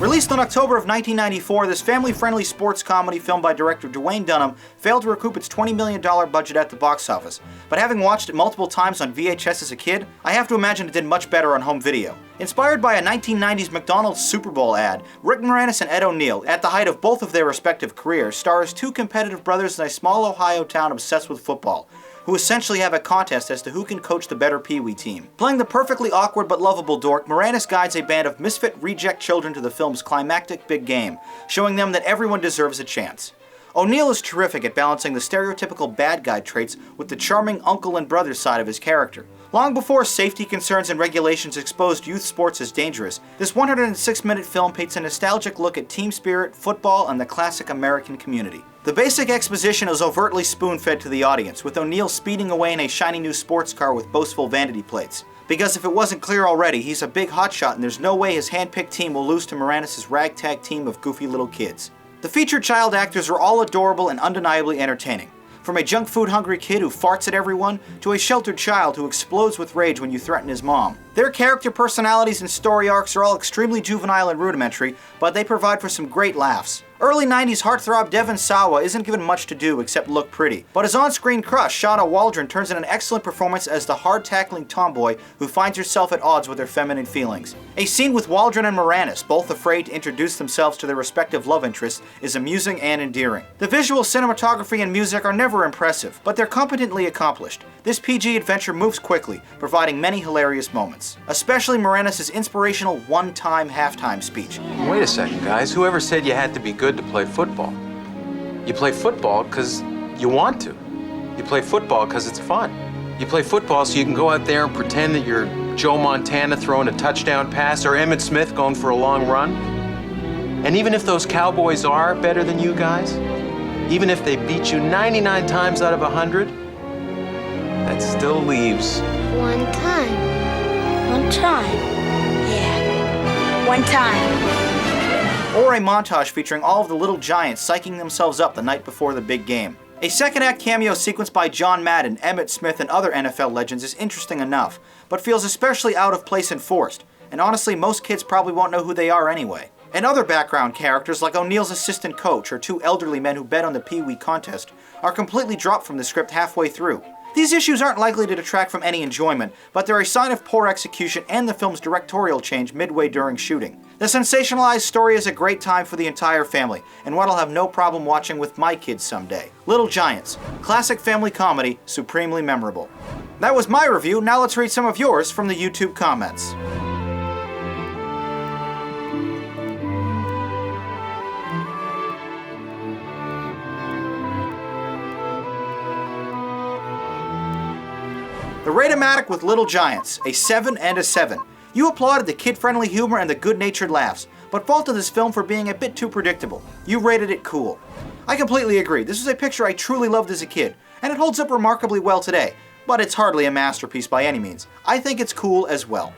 Released in October of 1994, this family-friendly sports comedy filmed by director Dwayne Dunham failed to recoup its $20 million budget at the box office. But having watched it multiple times on VHS as a kid, I have to imagine it did much better on home video. Inspired by a 1990s McDonald's Super Bowl ad, Rick Moranis and Ed O'Neill, at the height of both of their respective careers, star as two competitive brothers in a small Ohio town obsessed with football, who essentially have a contest as to who can coach the better Pee Wee team. Playing the perfectly awkward but lovable dork, Moranis guides a band of misfit reject children to the film's climactic big game, showing them that everyone deserves a chance. O'Neill is terrific at balancing the stereotypical bad guy traits with the charming uncle and brother side of his character. Long before safety concerns and regulations exposed youth sports as dangerous, this 106-minute film paints a nostalgic look at team spirit, football, and the classic American community. The basic exposition is overtly spoon-fed to the audience, with O'Neill speeding away in a shiny new sports car with boastful vanity plates. Because if it wasn't clear already, he's a big hotshot and there's no way his hand-picked team will lose to Moranis' ragtag team of goofy little kids. The featured child actors are all adorable and undeniably entertaining. From a junk food hungry kid who farts at everyone, to a sheltered child who explodes with rage when you threaten his mom. Their character personalities and story arcs are all extremely juvenile and rudimentary, but they provide for some great laughs. Early 90s heartthrob Devon Sawa isn't given much to do except look pretty, but his on-screen crush, Shauna Waldron, turns in an excellent performance as the hard-tackling tomboy who finds herself at odds with her feminine feelings. A scene with Waldron and Moranis, both afraid to introduce themselves to their respective love interests, is amusing and endearing. The visual cinematography and music are never impressive, but they're competently accomplished. This PG adventure moves quickly, providing many hilarious moments. Especially Moranis' inspirational one-time halftime speech. Wait a second, guys. Whoever said you had to be good to play football? You play football because you want to. You play football because it's fun. You play football so you can go out there and pretend that you're Joe Montana throwing a touchdown pass or Emmitt Smith going for a long run. And even if those Cowboys are better than you guys, even if they beat you 99 times out of 100, that still leaves one time. One time. Yeah. One time. Or a montage featuring all of the little giants psyching themselves up the night before the big game. A second act cameo sequence by John Madden, Emmitt Smith, and other NFL legends is interesting enough, but feels especially out of place and forced, and honestly most kids probably won't know who they are anyway. And other background characters like O'Neill's assistant coach or two elderly men who bet on the Pee Wee contest are completely dropped from the script halfway through. These issues aren't likely to detract from any enjoyment, but they're a sign of poor execution and the film's directorial change midway during shooting. The sensationalized story is a great time for the entire family, and one I'll have no problem watching with my kids someday. Little Giants, classic family comedy, supremely memorable. That was my review, now let's read some of yours from the YouTube comments. The Rate-O-Matic with Little Giants, a 7 and a 7. You applauded the kid-friendly humor and the good-natured laughs, but faulted this film for being a bit too predictable. You rated it cool. I completely agree. This was a picture I truly loved as a kid, and it holds up remarkably well today, but it's hardly a masterpiece by any means. I think it's cool as well.